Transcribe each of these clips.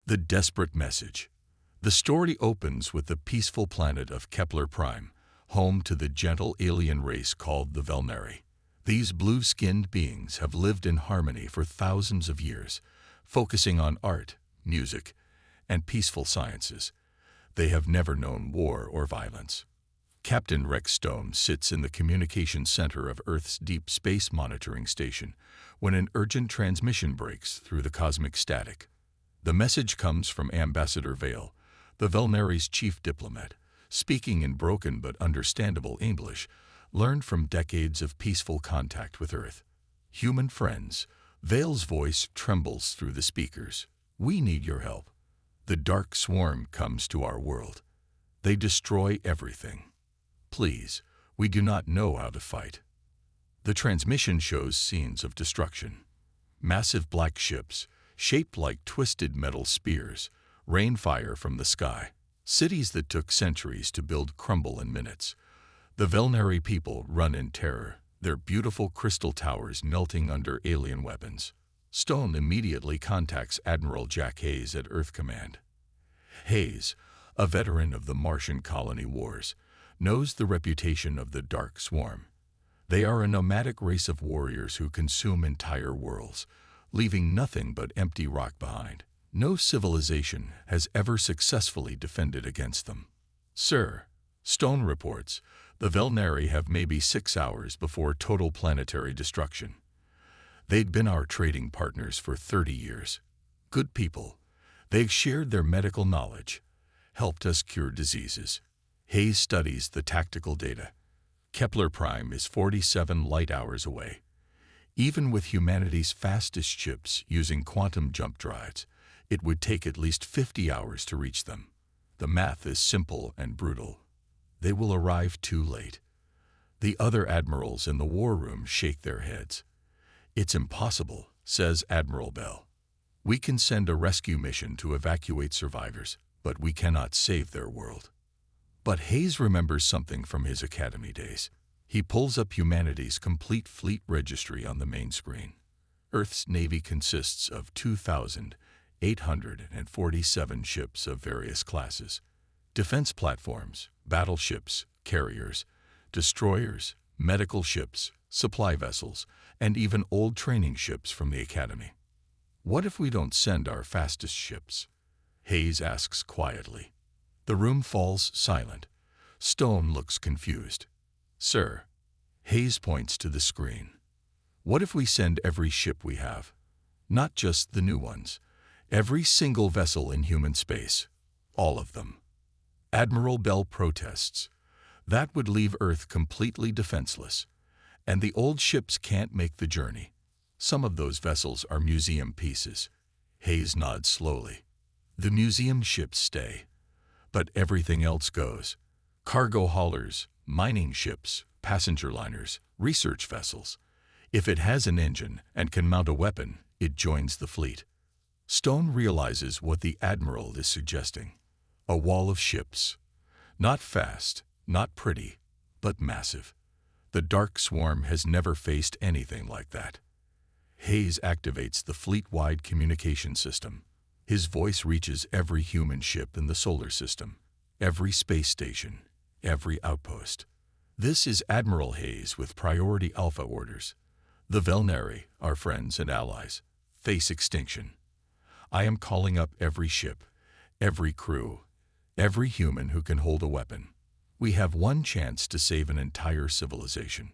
The Desperate Message. The story opens with the peaceful planet of Kepler Prime, home to the gentle alien race called the Velnari. These blue-skinned beings have lived in harmony for thousands of years, focusing on art, music, and peaceful sciences. They have never known war or violence. Captain Rex Stone sits in the communications center of Earth's Deep Space Monitoring Station when an urgent transmission breaks through the cosmic static. The message comes from Ambassador Vale, the Velnari's chief diplomat, speaking in broken but understandable English, learned from decades of peaceful contact with Earth. Human friends, Vale's voice trembles through the speakers. We need your help. The dark swarm comes to our world. They destroy everything. Please, we do not know how to fight. The transmission shows scenes of destruction. Massive black ships, shaped like twisted metal spears, rain fire from the sky. Cities that took centuries to build crumble in minutes. The Velnari people run in terror, their beautiful crystal towers melting under alien weapons. Stone immediately contacts Admiral Jack Hayes at Earth Command. Hayes, a veteran of the Martian colony wars, knows the reputation of the Dark Swarm. They are a nomadic race of warriors who consume entire worlds, leaving nothing but empty rock behind. No civilization has ever successfully defended against them. Sir, Stone reports, the Velnari have maybe 6 hours before total planetary destruction. They'd been our trading partners for 30 years. Good people. They've shared their medical knowledge, helped us cure diseases. Hayes studies the tactical data. Kepler Prime is 47 light-hours away. Even with humanity's fastest ships using quantum jump drives, it would take at least 50 hours to reach them. The math is simple and brutal. They will arrive too late. The other admirals in the war room shake their heads. It's impossible, says Admiral Bell. We can send a rescue mission to evacuate survivors, but we cannot save their world. But Hayes remembers something from his academy days. He pulls up humanity's complete fleet registry on the main screen. Earth's navy consists of 2,847 ships of various classes. Defense platforms, battleships, carriers, destroyers, medical ships, supply vessels, and even old training ships from the Academy. What if we don't send our fastest ships? Hayes asks quietly. The room falls silent. Stone looks confused. Sir, Hayes points to the screen. What if we send every ship we have? Not just the new ones. Every single vessel in human space. All of them. Admiral Bell protests. That would leave Earth completely defenseless. And the old ships can't make the journey. Some of those vessels are museum pieces. Hayes nods slowly. The museum ships stay. But everything else goes. Cargo haulers, mining ships, passenger liners, research vessels. If it has an engine and can mount a weapon, it joins the fleet. Stone realizes what the Admiral is suggesting. A wall of ships. Not fast, not pretty, but massive. The Dark Swarm has never faced anything like that. Hayes activates the fleet-wide communication system. His voice reaches every human ship in the solar system, every space station, every outpost. This is Admiral Hayes with priority alpha orders. The Velnari, our friends and allies, face extinction. I am calling up every ship, every crew, every human who can hold a weapon. We have one chance to save an entire civilization.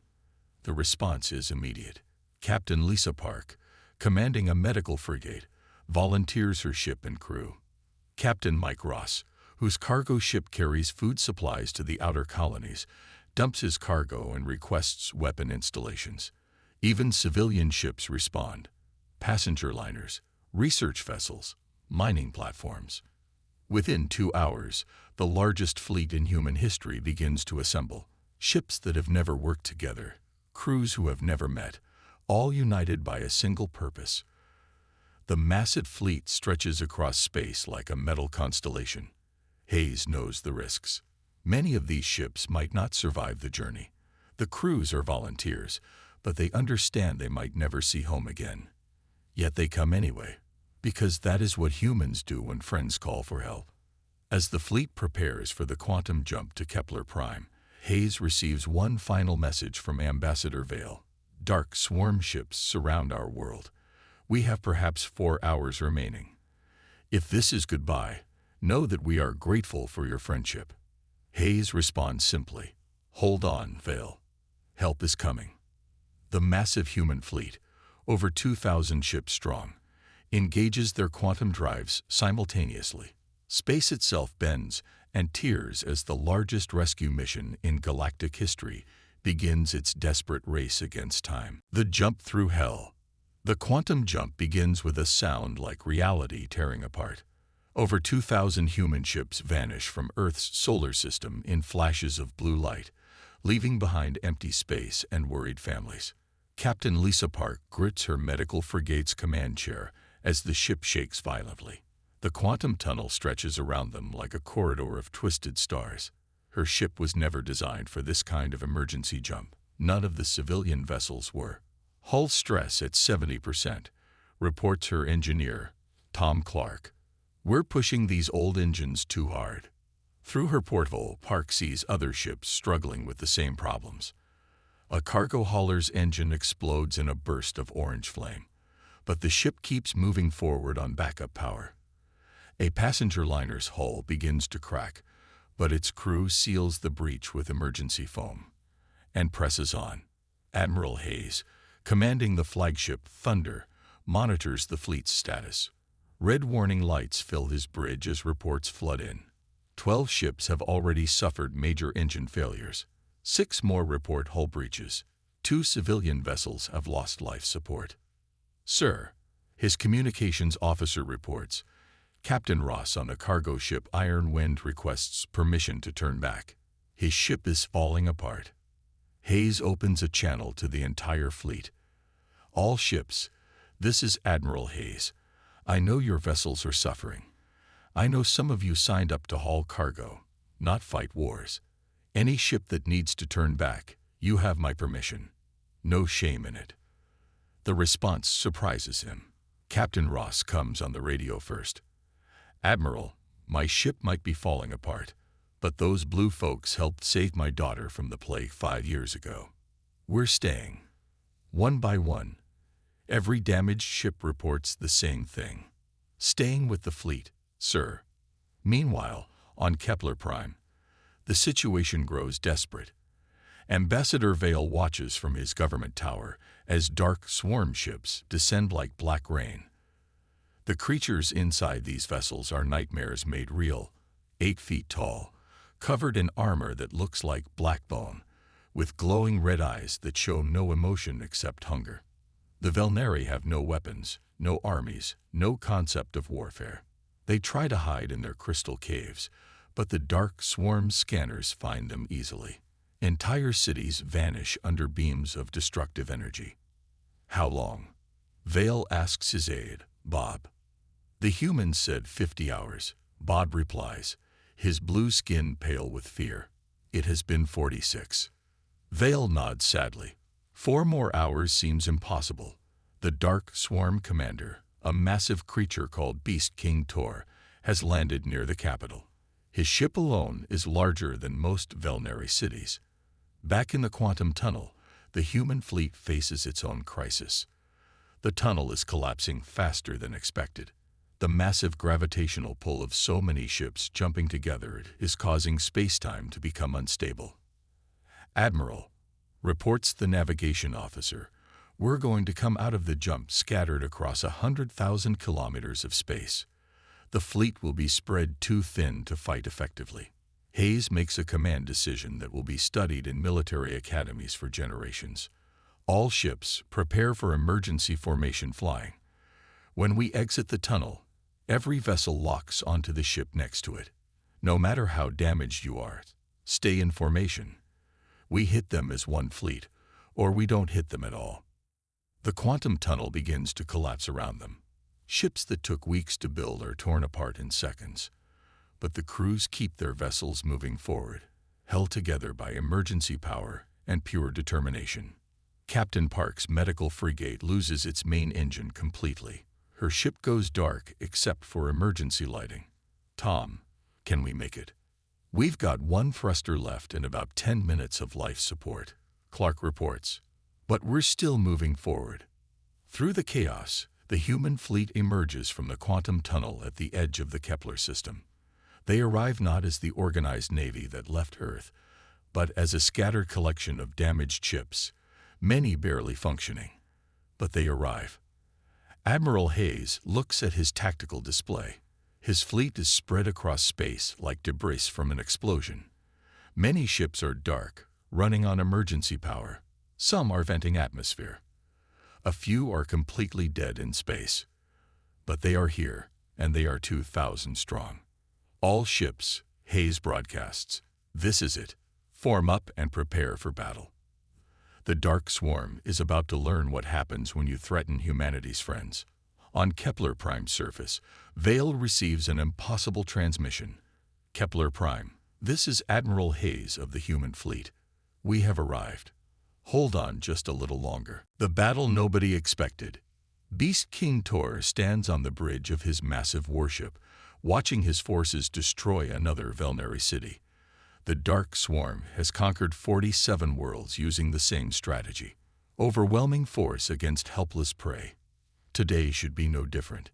The response is immediate. Captain Lisa Park, commanding a medical frigate, volunteers her ship and crew. Captain Mike Ross, whose cargo ship carries food supplies to the outer colonies, dumps his cargo and requests weapon installations. Even civilian ships respond. Passenger liners, research vessels, mining platforms. Within 2 hours, the largest fleet in human history begins to assemble. Ships that have never worked together, crews who have never met, all united by a single purpose. The massive fleet stretches across space like a metal constellation. Hayes knows the risks. Many of these ships might not survive the journey. The crews are volunteers, but they understand they might never see home again. Yet they come anyway. because that is what humans do when friends call for help. As the fleet prepares for the quantum jump to Kepler Prime, Hayes receives one final message from Ambassador Vale. Dark swarm ships surround our world. We have perhaps 4 hours remaining. If this is goodbye, know that we are grateful for your friendship. Hayes responds simply, "Hold on, Vale. Help is coming." The massive human fleet, over 2,000 ships strong, engages their quantum drives simultaneously. Space itself bends and tears as the largest rescue mission in galactic history begins its desperate race against time. The jump through hell. The quantum jump begins with a sound like reality tearing apart. Over 2,000 human ships vanish from Earth's solar system in flashes of blue light, leaving behind empty space and worried families. Captain Lisa Park grits her medical frigate's command chair as the ship shakes violently. The quantum tunnel stretches around them like a corridor of twisted stars. Her ship was never designed for this kind of emergency jump. None of the civilian vessels were. Hull stress at 70%, reports her engineer, Tom Clark. "We're pushing these old engines too hard." Through her porthole, Park sees other ships struggling with the same problems. A cargo hauler's engine explodes in a burst of orange flame, but the ship keeps moving forward on backup power. A passenger liner's hull begins to crack, but its crew seals the breach with emergency foam and presses on. Admiral Hayes, commanding the flagship Thunder, monitors the fleet's status. Red warning lights fill his bridge as reports flood in. 12 ships have already suffered major engine failures. 6 more report hull breaches. 2 civilian vessels have lost life support. "Sir," his communications officer reports, Captain Ross on a cargo ship Iron Wind requests permission to turn back. His ship is falling apart. Hayes opens a channel to the entire fleet. "All ships, this is Admiral Hayes. I know your vessels are suffering. I know some of you signed up to haul cargo, not fight wars. Any ship that needs to turn back, you have my permission. No shame in it." The response surprises him. Captain Ross comes on the radio first. "Admiral, my ship might be falling apart, but those blue folks helped save my daughter from the plague 5 years ago. We're staying." One by one, every damaged ship reports the same thing. "Staying with the fleet, sir." Meanwhile, on Kepler Prime, the situation grows desperate. Ambassador Vale watches from his government tower as dark swarm ships descend like black rain. The creatures inside these vessels are nightmares made real, 8 feet tall, covered in armor that looks like black bone, with glowing red eyes that show no emotion except hunger. The Velnari have no weapons, no armies, no concept of warfare. They try to hide in their crystal caves, but the dark swarm scanners find them easily. Entire cities vanish under beams of destructive energy. "How long?" Vale asks his aide, Bob. The humans said 50 hours. Bob replies, his blue skin pale with fear. "It has been 46. Vale nods sadly. 4 more hours seems impossible. The Dark Swarm Commander, a massive creature called Beast King Tor, has landed near the capital. His ship alone is larger than most Velnari cities. Back in the quantum tunnel, the human fleet faces its own crisis. The tunnel is collapsing faster than expected. The massive gravitational pull of so many ships jumping together is causing space-time to become unstable. "Admiral," reports the navigation officer, "we're going to come out of the jump scattered across 100,000 kilometers of space. The fleet will be spread too thin to fight effectively." Hayes makes a command decision that will be studied in military academies for generations. "All ships, prepare for emergency formation flying. When we exit the tunnel, every vessel locks onto the ship next to it. No matter how damaged you are, stay in formation. We hit them as one fleet, or we don't hit them at all." The quantum tunnel begins to collapse around them. Ships that took weeks to build are torn apart in seconds. But the crews keep their vessels moving forward, held together by emergency power and pure determination. Captain Park's medical frigate loses its main engine completely. Her ship goes dark except for emergency lighting. Tom, can we make it? We've got one thruster left and about 10 minutes of life support, Clark reports. But we're still moving forward. Through the chaos, the human fleet emerges from the quantum tunnel at the edge of the Kepler system. They arrive not as the organized navy that left Earth, but as a scattered collection of damaged ships, many barely functioning. But they arrive. Admiral Hayes looks at his tactical display. His fleet is spread across space like debris from an explosion. Many ships are dark, running on emergency power. Some are venting atmosphere. A few are completely dead in space. But they are here, and they are 2,000 strong. All ships, Hayes broadcasts. This is it. Form up and prepare for battle. The Dark Swarm is about to learn what happens when you threaten humanity's friends. On Kepler Prime's surface, Vale receives an impossible transmission. Kepler Prime, this is Admiral Hayes of the human fleet. We have arrived. Hold on just a little longer. The battle nobody expected. Beast King Tor stands on the bridge of his massive warship, watching his forces destroy another Velnary city. The Dark Swarm has conquered 47 worlds using the same strategy. Overwhelming force against helpless prey. Today should be no different.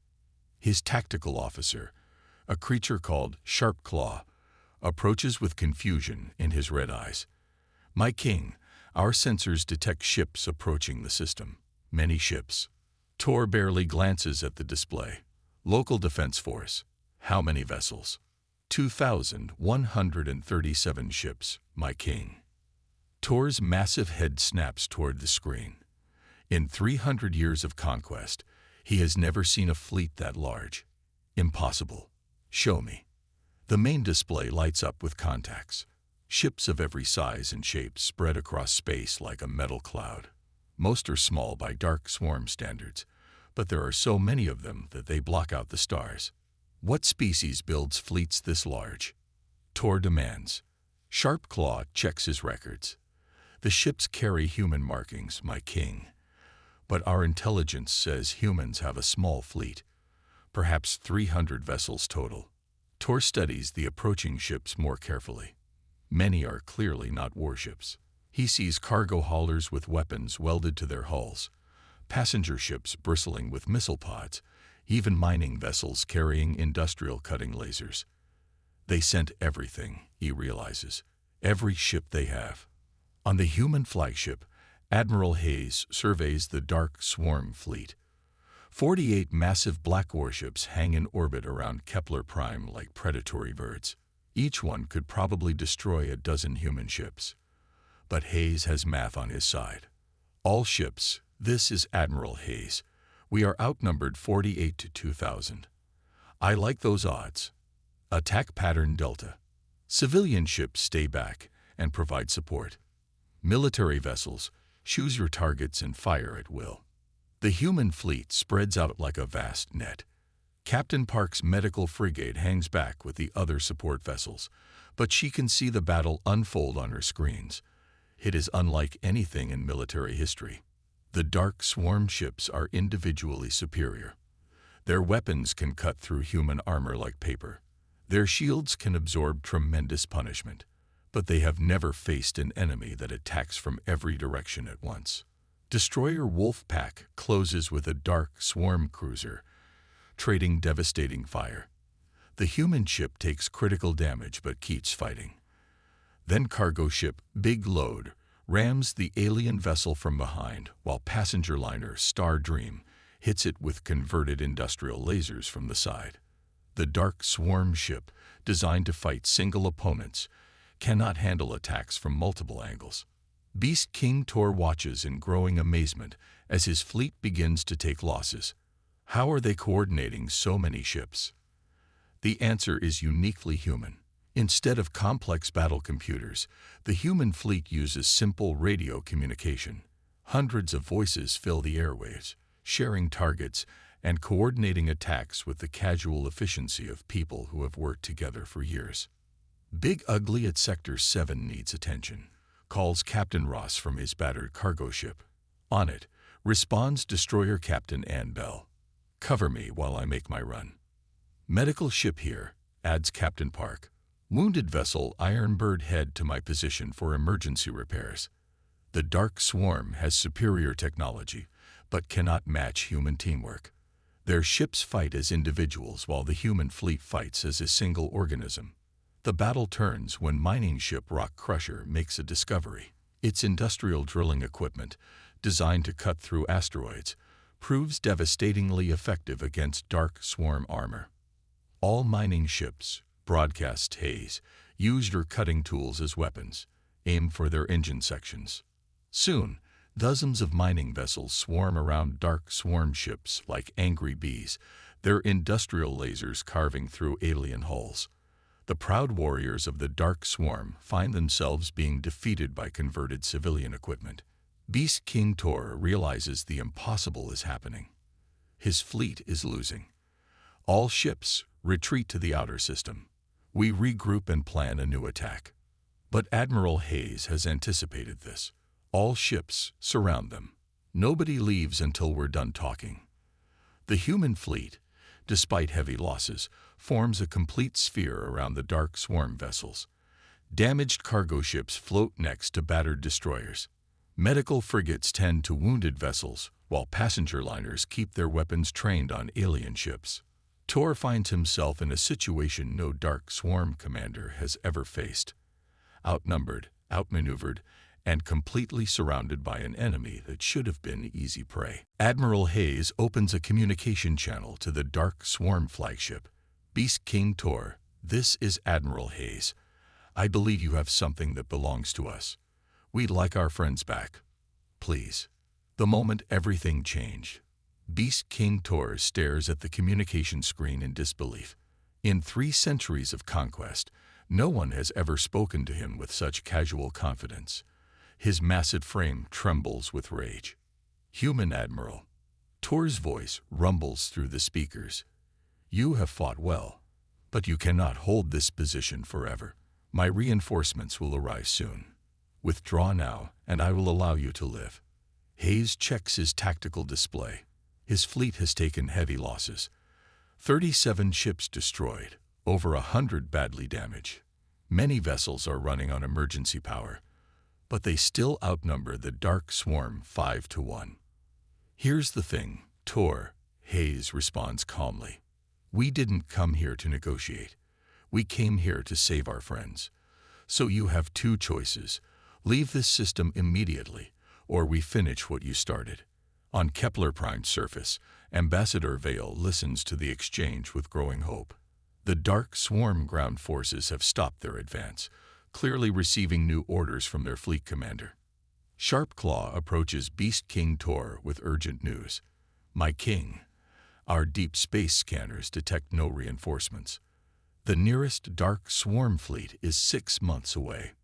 His tactical officer, a creature called Sharp Claw, approaches with confusion in his red eyes. My king, our sensors detect ships approaching the system. Many ships. Tor barely glances at the display. Local defense force. How many vessels? 2,137 ships, my king. Tor's massive head snaps toward the screen. In 300 years of conquest, he has never seen a fleet that large. Impossible. Show me. The main display lights up with contacts. Ships of every size and shape spread across space like a metal cloud. Most are small by Dark Swarm standards, but there are so many of them that they block out the stars. What species builds fleets this large? Tor demands. Sharp Claw checks his records. The ships carry human markings, my king. But our intelligence says humans have a small fleet, perhaps 300 vessels total. Tor studies the approaching ships more carefully. Many are clearly not warships. He sees cargo haulers with weapons welded to their hulls, passenger ships bristling with missile pods, even mining vessels carrying industrial cutting lasers. They sent everything, he realizes, every ship they have. On the human flagship, Admiral Hayes surveys the Dark Swarm fleet. 48 massive black warships hang in orbit around Kepler Prime like predatory birds. Each one could probably destroy a dozen human ships. But Hayes has math on his side. All ships, this is Admiral Hayes. We are outnumbered 48 to 2,000. I like those odds. Attack pattern Delta. Civilian ships stay back and provide support. Military vessels, choose your targets and fire at will. The human fleet spreads out like a vast net. Captain Park's medical frigate hangs back with the other support vessels, but she can see the battle unfold on her screens. It is unlike anything in military history. The Dark Swarm ships are individually superior. Their weapons can cut through human armor like paper. Their shields can absorb tremendous punishment, but they have never faced an enemy that attacks from every direction at once. Destroyer Wolfpack closes with a Dark Swarm cruiser, trading devastating fire. The human ship takes critical damage but keeps fighting. Then cargo ship Big Load rams the alien vessel from behind, while passenger liner Star Dream hits it with converted industrial lasers from the side. The Dark Swarm ship, designed to fight single opponents, cannot handle attacks from multiple angles. Beast King Tor watches in growing amazement as his fleet begins to take losses. How are they coordinating so many ships? The answer is uniquely human. Instead of complex battle computers, the human fleet uses simple radio communication. Hundreds of voices fill the airwaves, sharing targets and coordinating attacks with the casual efficiency of people who have worked together for years. Big Ugly at Sector 7 needs attention, calls Captain Ross from his battered cargo ship. On it, responds Destroyer Captain Ann Bell. Cover me while I make my run." "Medical ship here," adds Captain Park. "Wounded vessel Ironbird, head to my position for emergency repairs." The Dark Swarm has superior technology, but cannot match human teamwork. Their ships fight as individuals while the human fleet fights as a single organism. The battle turns when mining ship Rock Crusher makes a discovery. Its industrial drilling equipment, designed to cut through asteroids, proves devastatingly effective against Dark Swarm armor. All mining ships, broadcast Hayes, use your cutting tools as weapons, aimed for their engine sections. Soon, dozens of mining vessels swarm around Dark Swarm ships like angry bees, their industrial lasers carving through alien hulls. The proud warriors of the Dark Swarm find themselves being defeated by converted civilian equipment. Beast King Tor realizes the impossible is happening. His fleet is losing. All ships retreat to the outer system. We regroup and plan a new attack. But Admiral Hayes has anticipated this. All ships surround them. Nobody leaves until we're done talking. The human fleet, despite heavy losses, forms a complete sphere around the Dark Swarm vessels. Damaged cargo ships float next to battered destroyers. Medical frigates tend to wounded vessels, while passenger liners keep their weapons trained on alien ships. Tor finds himself in a situation no Dark Swarm commander has ever faced. Outnumbered, outmaneuvered, and completely surrounded by an enemy that should have been easy prey. Admiral Hayes opens a communication channel to the Dark Swarm flagship. "Beast King Tor, this is Admiral Hayes. I believe you have something that belongs to us. We'd like our friends back. Please." The moment everything changed. Beast King Tor stares at the communication screen in disbelief. In 3 centuries of conquest, no one has ever spoken to him with such casual confidence. His massive frame trembles with rage. "Human Admiral." Tor's voice rumbles through the speakers. "You have fought well, but you cannot hold this position forever. My reinforcements will arrive soon. Withdraw now, and I will allow you to live." Hayes checks his tactical display. His fleet has taken heavy losses. 37 ships destroyed, over 100 badly damaged. Many vessels are running on emergency power, but they still outnumber the Dark Swarm 5-1. "Here's the thing, Tor," Hayes responds calmly. "We didn't come here to negotiate. We came here to save our friends. So you have 2 choices. Leave this system immediately, or we finish what you started." On Kepler Prime's surface, Ambassador Vale listens to the exchange with growing hope. The Dark Swarm ground forces have stopped their advance, clearly receiving new orders from their fleet commander. Sharpclaw approaches Beast King Tor with urgent news. "My king, our deep space scanners detect no reinforcements. The nearest Dark Swarm fleet is 6 months away."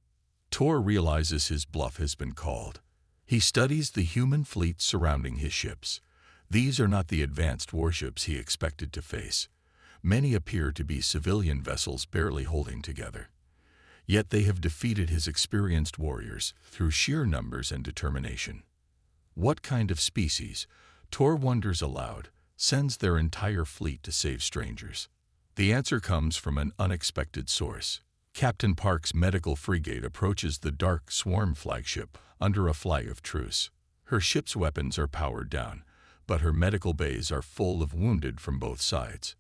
Tor realizes his bluff has been called. He studies the human fleet surrounding his ships. These are not the advanced warships he expected to face. Many appear to be civilian vessels barely holding together. Yet they have defeated his experienced warriors through sheer numbers and determination. What kind of species, Tor wonders aloud, sends their entire fleet to save strangers? The answer comes from an unexpected source. Captain Park's medical frigate approaches the Dark Swarm flagship under a flag of truce. Her ship's weapons are powered down, but her medical bays are full of wounded from both sides.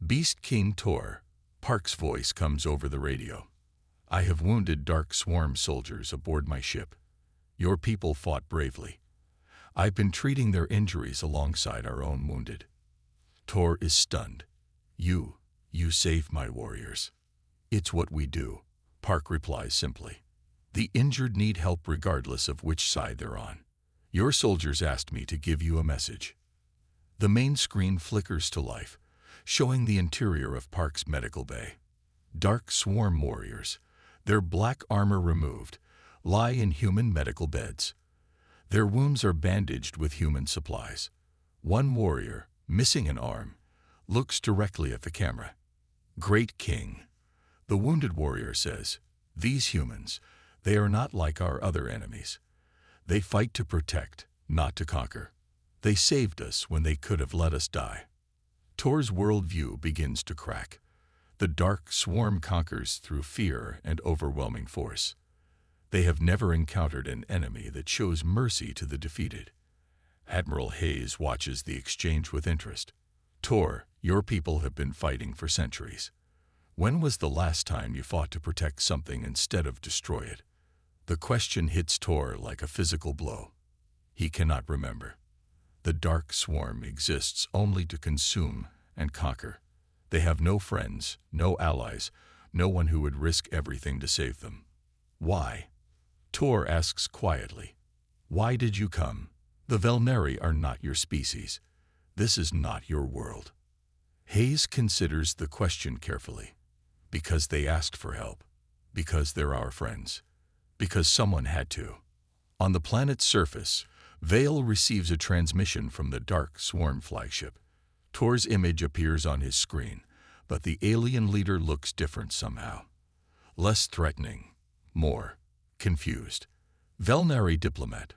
"Beast King Tor," Park's voice comes over the radio. "I have wounded Dark Swarm soldiers aboard my ship. Your people fought bravely. I've been treating their injuries alongside our own wounded." Tor is stunned. You saved my warriors." "It's what we do," Park replies simply. "The injured need help regardless of which side they're on. Your soldiers asked me to give you a message." The main screen flickers to life, showing the interior of Park's medical bay. Dark Swarm warriors, their black armor removed, lie in human medical beds. Their wounds are bandaged with human supplies. One warrior, missing an arm, looks directly at the camera. "Great King," the wounded warrior says, "these humans, they are not like our other enemies. They fight to protect, not to conquer. They saved us when they could have let us die." Tor's worldview begins to crack. The dark swarm conquers through fear and overwhelming force. They have never encountered an enemy that shows mercy to the defeated. Admiral Hayes watches the exchange with interest. Tor, your people have been fighting for centuries. When was the last time you fought to protect something instead of destroy it? The question hits Tor like a physical blow. He cannot remember. The dark swarm exists only to consume and conquer. They have no friends, no allies, no one who would risk everything to save them. Why? Tor asks quietly. Why did you come? The Velneri are not your species. This is not your world. Hayes considers the question carefully. Because they asked for help. Because they're our friends. Because someone had to. On the planet's surface, Vale receives a transmission from the Dark Swarm flagship. Tor's image appears on his screen, but the alien leader looks different somehow. Less threatening, more confused. Velneri diplomat.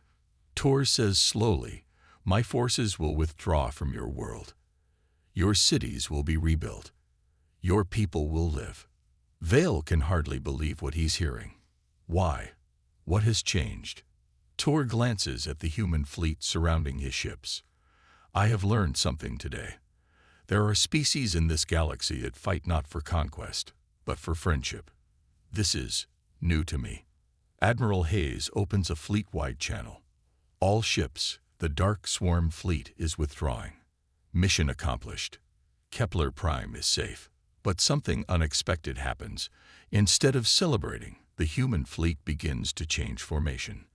Tor says slowly, my forces will withdraw from your world. Your cities will be rebuilt. Your people will live. Vale can hardly believe what he's hearing. Why? What has changed? Tor glances at the human fleet surrounding his ships. I have learned something today. There are species in this galaxy that fight not for conquest, but for friendship. This is new to me. Admiral Hayes opens a fleet-wide channel. All ships, the Dark Swarm fleet is withdrawing. Mission accomplished. Kepler Prime is safe. But something unexpected happens. Instead of celebrating, the human fleet begins to change formation.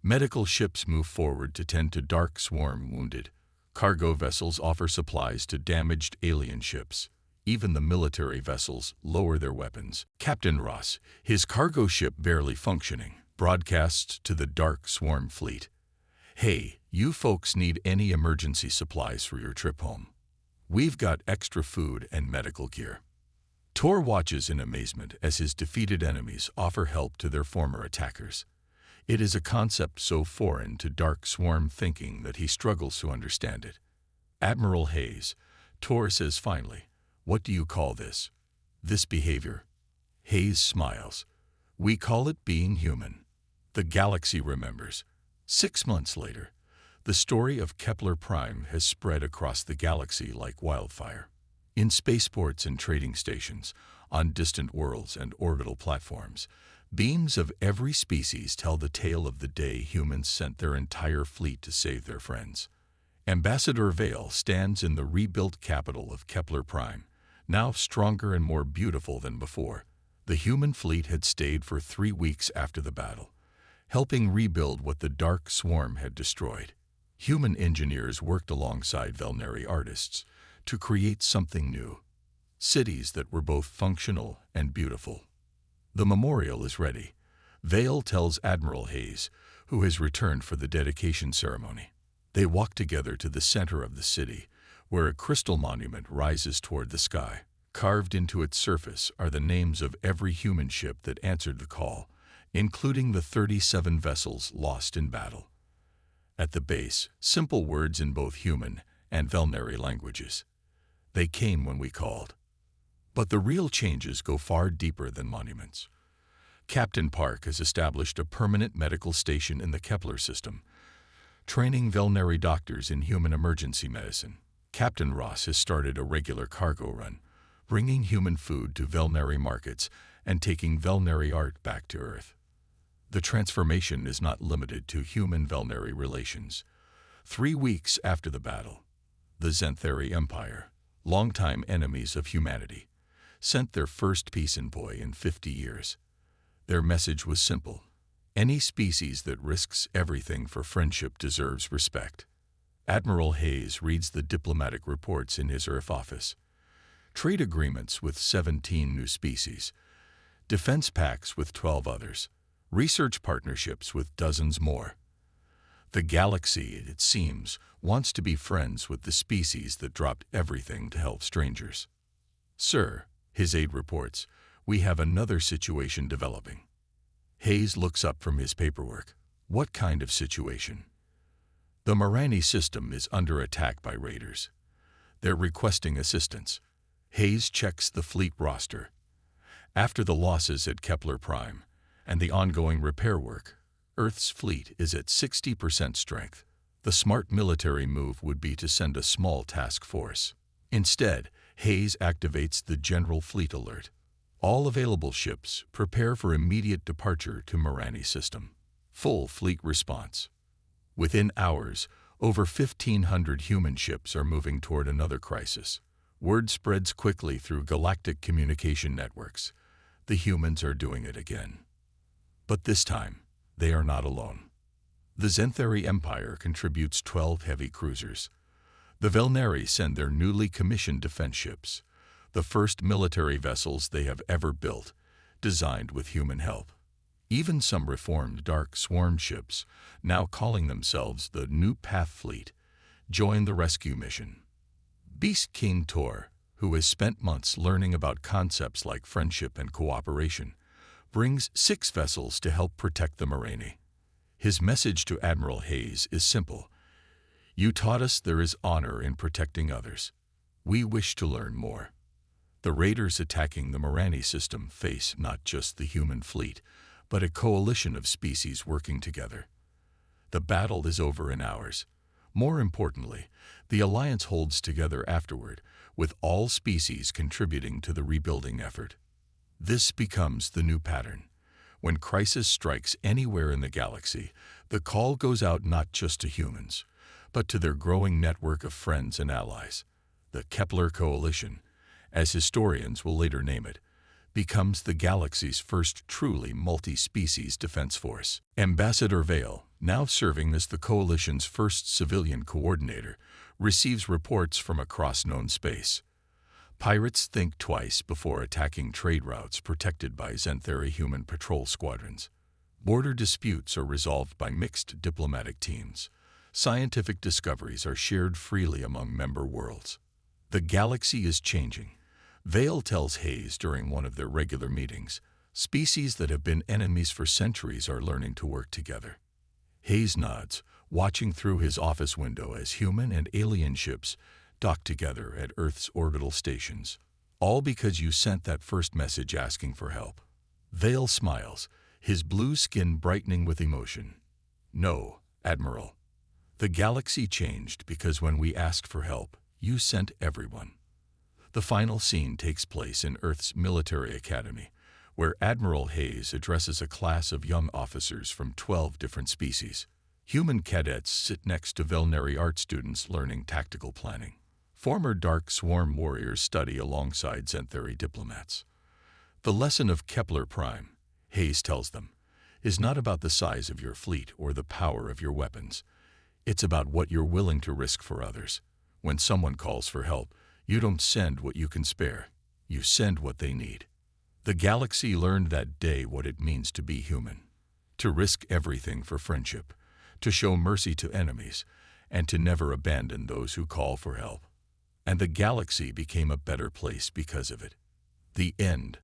Medical ships move forward to tend to Dark Swarm wounded. Cargo vessels offer supplies to damaged alien ships. Even the military vessels lower their weapons. Captain Ross, his cargo ship barely functioning, broadcasts to the Dark Swarm fleet. Hey, you folks need any emergency supplies for your trip home. We've got extra food and medical gear. Tor watches in amazement as his defeated enemies offer help to their former attackers. It is a concept so foreign to Dark Swarm thinking that he struggles to understand it. Admiral Hayes, Tor says finally, what do you call this? This behavior? Hayes smiles. We call it being human. The galaxy remembers. 6 months later, the story of Kepler Prime has spread across the galaxy like wildfire. In spaceports and trading stations, on distant worlds and orbital platforms, beams of every species tell the tale of the day humans sent their entire fleet to save their friends. Ambassador Vale stands in the rebuilt capital of Kepler Prime, now stronger and more beautiful than before. The human fleet had stayed for 3 weeks after the battle, helping rebuild what the Dark Swarm had destroyed. Human engineers worked alongside Velneri artists to create something new, cities that were both functional and beautiful. The memorial is ready. Vale tells Admiral Hayes, who has returned for the dedication ceremony. They walk together to the center of the city, where a crystal monument rises toward the sky. Carved into its surface are the names of every human ship that answered the call, including the 37 vessels lost in battle. At the base, simple words in both human and Velneri languages. They came when we called. But the real changes go far deeper than monuments. Captain Park has established a permanent medical station in the Kepler system, training Velneri doctors in human emergency medicine. Captain Ross has started a regular cargo run, bringing human food to Velneri markets and taking Velneri art back to Earth. The transformation is not limited to human-Velneri relations. 3 weeks after the battle, the Xanthari Empire, longtime enemies of humanity, sent their first peace envoy in 50 years. Their message was simple. Any species that risks everything for friendship deserves respect. Admiral Hayes reads the diplomatic reports in his Earth office. Trade agreements with 17 new species, defense pacts with 12 others, research partnerships with dozens more. The galaxy, it seems, wants to be friends with the species that dropped everything to help strangers. Sir, his aide reports, we have another situation developing. Hayes looks up from his paperwork. What kind of situation? The Marani system is under attack by raiders. They're requesting assistance. Hayes checks the fleet roster. After the losses at Kepler Prime and the ongoing repair work, Earth's fleet is at 60% strength. The smart military move would be to send a small task force. Instead, Hayes activates the General Fleet Alert. All available ships prepare for immediate departure to Marani system. Full fleet response. Within hours, over 1,500 human ships are moving toward another crisis. Word spreads quickly through galactic communication networks. The humans are doing it again. But this time, they are not alone. The Zenthari Empire contributes 12 heavy cruisers. The Velnari send their newly commissioned defense ships, the first military vessels they have ever built, designed with human help. Even some reformed dark swarm ships, now calling themselves the New Path Fleet, join the rescue mission. Beast King Tor, who has spent months learning about concepts like friendship and cooperation, brings 6 vessels to help protect the Marani. His message to Admiral Hayes is simple. You taught us there is honor in protecting others. We wish to learn more. The raiders attacking the Marani system face not just the human fleet, but a coalition of species working together. The battle is over in hours. More importantly, the Alliance holds together afterward, with all species contributing to the rebuilding effort. This becomes the new pattern. When crisis strikes anywhere in the galaxy, the call goes out not just to humans, but to their growing network of friends and allies. The Kepler Coalition, as historians will later name it, becomes the galaxy's first truly multi-species defense force. Ambassador Vale, now serving as the Coalition's first civilian coordinator, receives reports from across known space. Pirates think twice before attacking trade routes protected by Zenthari human patrol squadrons. Border disputes are resolved by mixed diplomatic teams. Scientific discoveries are shared freely among member worlds. The galaxy is changing. Vale tells Hayes during one of their regular meetings, species that have been enemies for centuries are learning to work together. Hayes nods, watching through his office window as human and alien ships dock together at Earth's orbital stations. All because you sent that first message asking for help. Vale smiles, his blue skin brightening with emotion. No, Admiral. The galaxy changed because when we asked for help, you sent everyone. The final scene takes place in Earth's military academy, where Admiral Hayes addresses a class of young officers from 12 different species. Human cadets sit next to Velnari art students learning tactical planning. Former Dark Swarm warriors study alongside Zenthari diplomats. The lesson of Kepler Prime, Hayes tells them, is not about the size of your fleet or the power of your weapons. It's about what you're willing to risk for others. When someone calls for help, you don't send what you can spare. You send what they need. The galaxy learned that day what it means to be human. To risk everything for friendship, to show mercy to enemies, and to never abandon those who call for help. And the galaxy became a better place because of it. The end.